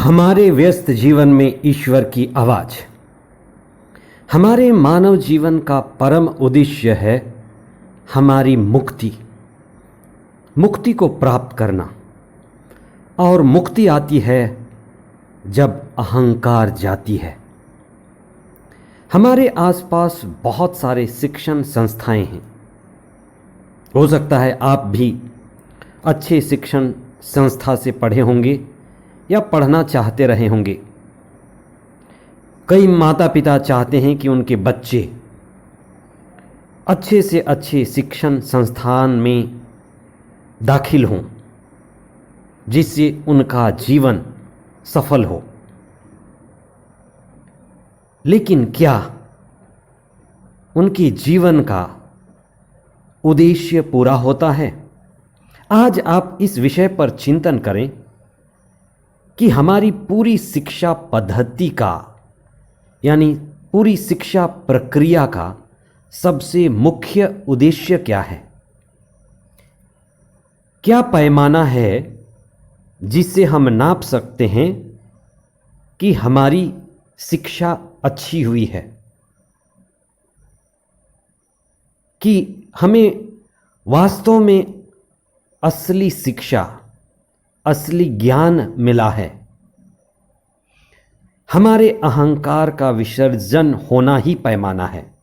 हमारे व्यस्त जीवन में ईश्वर की आवाज। हमारे मानव जीवन का परम उद्देश्य है हमारी मुक्ति, मुक्ति को प्राप्त करना। और मुक्ति आती है जब अहंकार जाती है। हमारे आसपास बहुत सारे शिक्षण संस्थाएं हैं। हो सकता है आप भी अच्छे शिक्षण संस्था से पढ़े होंगे या पढ़ना चाहते रहे होंगे। कई माता पिता चाहते हैं कि उनके बच्चे अच्छे से अच्छे शिक्षण संस्थान में दाखिल हों, जिससे उनका जीवन सफल हो। लेकिन क्या उनके जीवन का उद्देश्य पूरा होता है? आज आप इस विषय पर चिंतन करें कि हमारी पूरी शिक्षा पद्धति का, यानी पूरी शिक्षा प्रक्रिया का सबसे मुख्य उद्देश्य क्या है? क्या पैमाना है जिससे हम नाप सकते हैं कि हमारी शिक्षा अच्छी हुई है, कि हमें वास्तव में असली शिक्षा, असली ज्ञान मिला है? हमारे अहंकार का विसर्जन होना ही पैमाना है।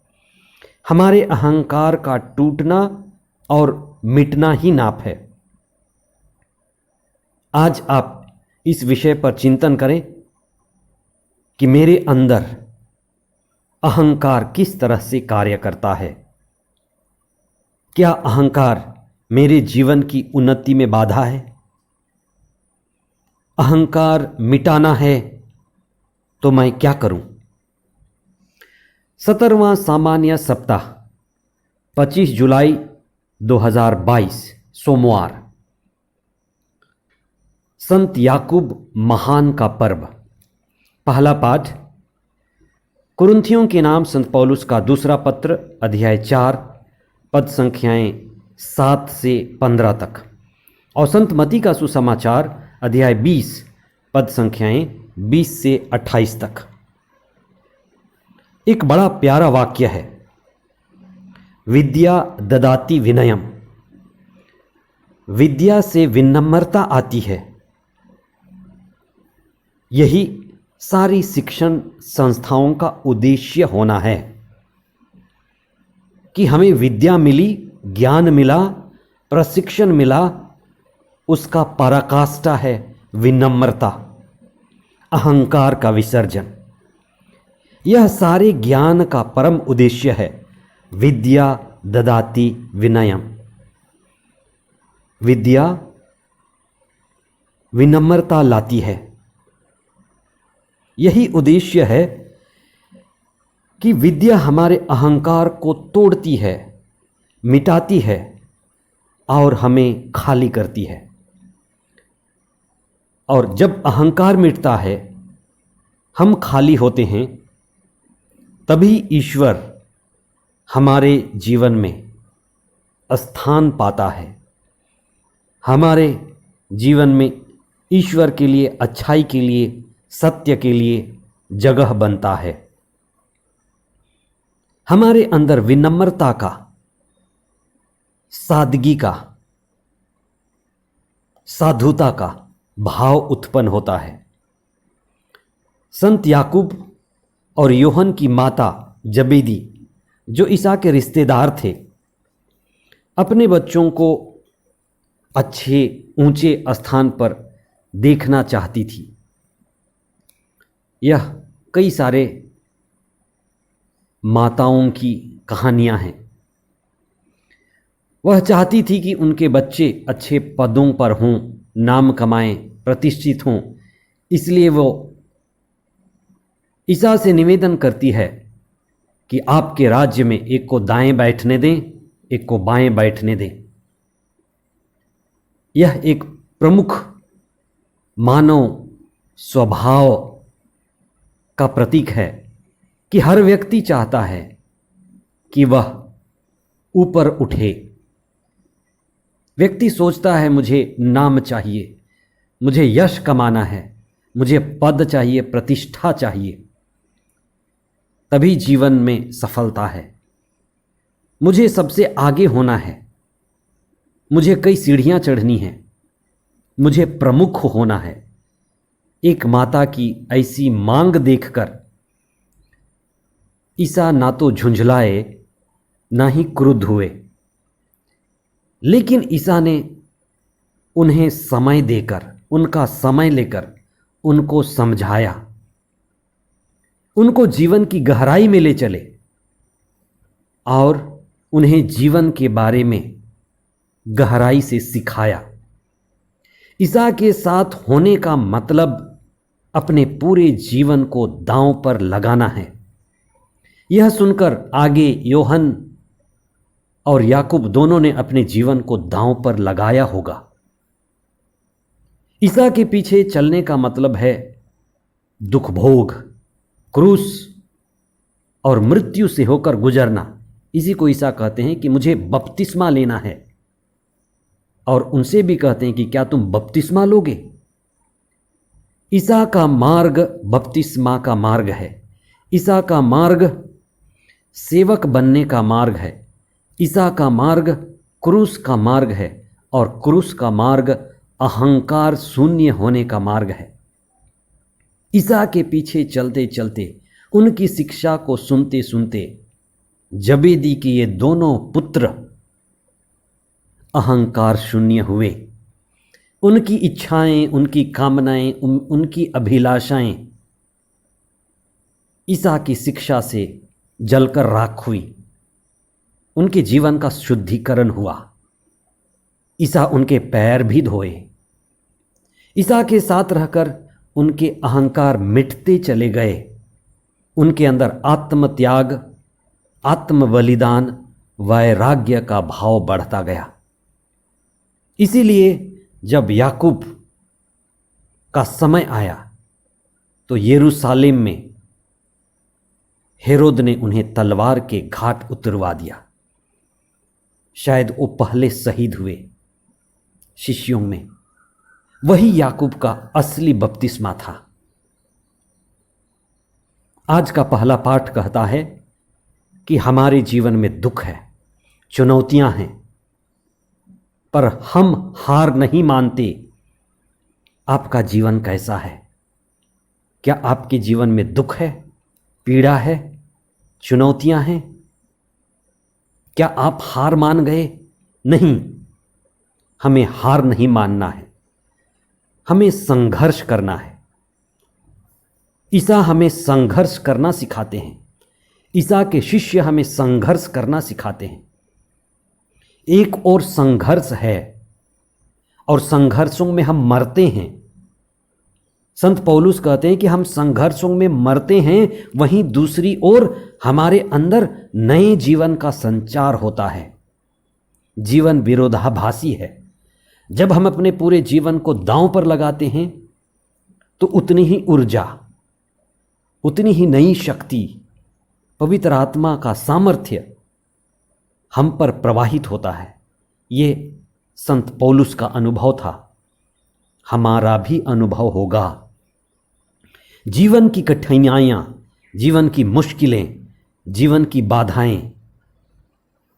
हमारे अहंकार का टूटना और मिटना ही नाप है। आज आप इस विषय पर चिंतन करें कि मेरे अंदर अहंकार किस तरह से कार्य करता है। क्या अहंकार मेरे जीवन की उन्नति में बाधा है? अहंकार मिटाना है तो मैं क्या करूं? 17वां सामान्य सप्ताह 25 जुलाई 2022 सोमवार। संत याकूब महान का पर्व। पहला पाठ कुरिन्थियों के नाम संत पौलुस का दूसरा पत्र, अध्याय 4, पद संख्याएं 7 से 15 तक, और संत मती का सुसमाचार, अध्याय 20, पद संख्याएं 20 से 28 तक। एक बड़ा प्यारा वाक्य है, विद्या ददाति विनयम। विद्या से विनम्रता आती है। यही सारी शिक्षण संस्थाओं का उद्देश्य होना है कि हमें विद्या मिली, ज्ञान मिला, प्रशिक्षण मिला, उसका पराकाष्ठा है विनम्रता, अहंकार का विसर्जन। यह सारे ज्ञान का परम उद्देश्य है। विद्या ददाति विनयम। विद्या विनम्रता लाती है। यही उद्देश्य है कि विद्या हमारे अहंकार को तोड़ती है, मिटाती है और हमें खाली करती है। और जब अहंकार मिटता है, हम खाली होते हैं, तभी ईश्वर हमारे जीवन में स्थान पाता है। हमारे जीवन में ईश्वर के लिए, अच्छाई के लिए, सत्य के लिए जगह बनता है। हमारे अंदर विनम्रता का, सादगी का, साधुता का भाव उत्पन्न होता है। संत याकूब और यूहन की माता जबेदी, जो ईसा के रिश्तेदार थे, अपने बच्चों को अच्छे ऊंचे स्थान पर देखना चाहती थी। यह कई सारे माताओं की कहानियां हैं। वह चाहती थी कि उनके बच्चे अच्छे पदों पर हों, नाम कमाएं, प्रतिष्ठित हों। इसलिए वो ईसा से निवेदन करती है कि आपके राज्य में एक को दाएं बैठने दें, एक को बाएं बैठने दें। यह एक प्रमुख मानव स्वभाव का प्रतीक है कि हर व्यक्ति चाहता है कि वह ऊपर उठे। व्यक्ति सोचता है मुझे नाम चाहिए, मुझे यश कमाना है, मुझे पद चाहिए, प्रतिष्ठा चाहिए, तभी जीवन में सफलता है। मुझे सबसे आगे होना है, मुझे कई सीढ़ियां चढ़नी हैं, मुझे प्रमुख होना है। एक माता की ऐसी मांग देखकर ईसा ना तो झुंझलाए ना ही क्रुद्ध हुए, लेकिन ईसा ने उन्हें समय देकर, उनका समय लेकर उनको समझाया, उनको जीवन की गहराई में ले चले और उन्हें जीवन के बारे में गहराई से सिखाया। ईसा के साथ होने का मतलब अपने पूरे जीवन को दांव पर लगाना है। यह सुनकर आगे योहन और याकूब दोनों ने अपने जीवन को दांव पर लगाया होगा। ईसा के पीछे चलने का मतलब है दुख भोग, क्रूस और मृत्यु से होकर गुजरना। इसी को ईसा कहते हैं कि मुझे बपतिस्मा लेना है, और उनसे भी कहते हैं कि क्या तुम बपतिस्मा लोगे। ईसा का मार्ग बपतिस्मा का मार्ग है। ईसा का मार्ग सेवक बनने का मार्ग है। ईसा का मार्ग क्रूस का मार्ग है, और क्रूस का मार्ग अहंकार शून्य होने का मार्ग है। ईसा के पीछे चलते चलते, उनकी शिक्षा को सुनते सुनते जबेदी के ये दोनों पुत्र अहंकार शून्य हुए। उनकी इच्छाएं, उनकी कामनाएं, उनकी अभिलाषाएं ईसा की शिक्षा से जलकर राख हुई। उनके जीवन का शुद्धिकरण हुआ। ईसा उनके पैर भी धोए। ईसा के साथ रहकर उनके अहंकार मिटते चले गए। उनके अंदर आत्मत्याग, आत्म बलिदान, वैराग्य का भाव बढ़ता गया। इसीलिए जब याकूब का समय आया तो यरूशलेम में हेरोद ने उन्हें तलवार के घाट उतरवा दिया। शायद वो पहले शहीद हुए शिष्यों में। वही याकूब का असली बपतिस्मा था। आज का पहला पाठ कहता है कि हमारे जीवन में दुख है, चुनौतियां हैं, पर हम हार नहीं मानते। आपका जीवन कैसा है? क्या आपके जीवन में दुख है, पीड़ा है, चुनौतियां हैं? क्या आप हार मान गए? नहीं, हमें हार नहीं मानना है, हमें संघर्ष करना है। ईसा हमें संघर्ष करना सिखाते हैं। ईसा के शिष्य हमें संघर्ष करना सिखाते हैं। एक और संघर्ष है, और संघर्षों में हम मरते हैं। संत पौलुस कहते हैं कि हम संघर्षों में मरते हैं, वहीं दूसरी ओर हमारे अंदर नए जीवन का संचार होता है। जीवन विरोधाभासी है। जब हम अपने पूरे जीवन को दांव पर लगाते हैं तो उतनी ही ऊर्जा, उतनी ही नई शक्ति, पवित्र आत्मा का सामर्थ्य हम पर प्रवाहित होता है। ये संत पौलुस का अनुभव था, हमारा भी अनुभव होगा। जीवन की कठिनाइयाँ, जीवन की मुश्किलें, जीवन की बाधाएं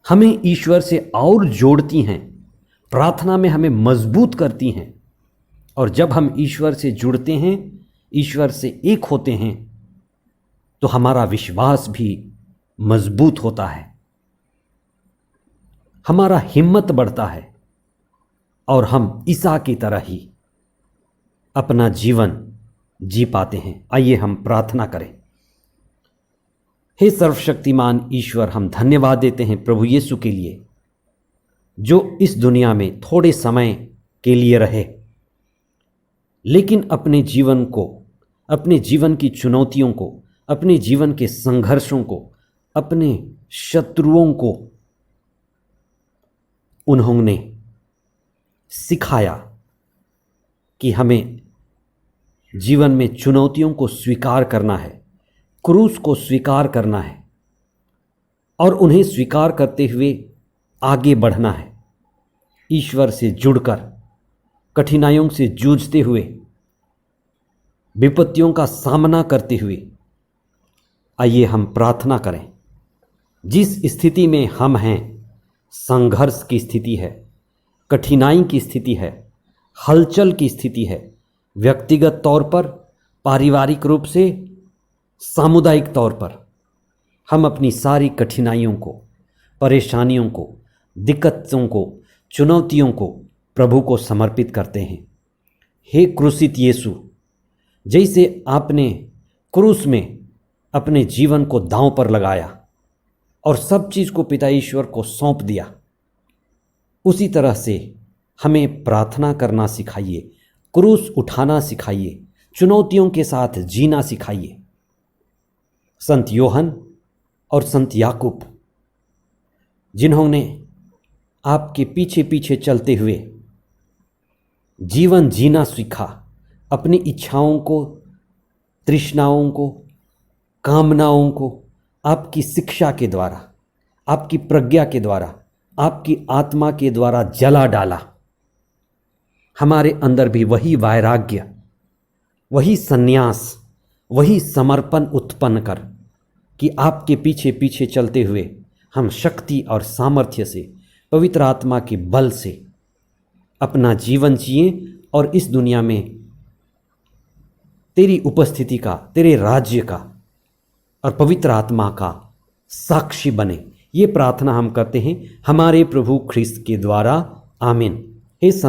हमें ईश्वर से और जोड़ती हैं, प्रार्थना में हमें मजबूत करती हैं। और जब हम ईश्वर से जुड़ते हैं, ईश्वर से एक होते हैं, तो हमारा विश्वास भी मजबूत होता है, हमारा हिम्मत बढ़ता है, और हम ईसा की तरह ही अपना जीवन जी पाते हैं। आइए हम प्रार्थना करें। हे सर्वशक्तिमान ईश्वर, हम धन्यवाद देते हैं प्रभु यीशु के लिए, जो इस दुनिया में थोड़े समय के लिए रहे, लेकिन अपने जीवन को, अपने जीवन की चुनौतियों को, अपने जीवन के संघर्षों को, अपने शत्रुओं को उन्होंने सिखाया कि हमें जीवन में चुनौतियों को स्वीकार करना है, क्रूस को स्वीकार करना है, और उन्हें स्वीकार करते हुए आगे बढ़ना है। ईश्वर से जुड़कर, कठिनाइयों से जूझते हुए विपत्तियों का सामना करते हुए आइए हम प्रार्थना करें। जिस स्थिति में हम हैं, संघर्ष की स्थिति है, कठिनाई की स्थिति है, हलचल की स्थिति है, व्यक्तिगत तौर पर, पारिवारिक रूप से, सामुदायिक तौर पर, हम अपनी सारी कठिनाइयों को, परेशानियों को, दिक्कतों को, चुनौतियों को प्रभु को समर्पित करते हैं। हे क्रूसित यीशु, जैसे आपने क्रूस में अपने जीवन को दांव पर लगाया और सब चीज़ को पिता ईश्वर को सौंप दिया, उसी तरह से हमें प्रार्थना करना सिखाइए, क्रूस उठाना सिखाइए, चुनौतियों के साथ जीना सिखाइए। संत योहन और संत याकूब, जिन्होंने आपके पीछे पीछे चलते हुए जीवन जीना सीखा, अपनी इच्छाओं को, तृष्णाओं को, कामनाओं को आपकी शिक्षा के द्वारा, आपकी प्रज्ञा के द्वारा, आपकी आत्मा के द्वारा जला डाला। हमारे अंदर भी वही वैराग्य, वही संन्यास, वही समर्पण उत्पन्न कर कि आपके पीछे पीछे चलते हुए हम शक्ति और सामर्थ्य से, पवित्र आत्मा के बल से अपना जीवन जिए और इस दुनिया में तेरी उपस्थिति का, तेरे राज्य का और पवित्र आत्मा का साक्षी बने। ये प्रार्थना हम करते हैं हमारे प्रभु ख्रिस्त के द्वारा। आमीन। हे संत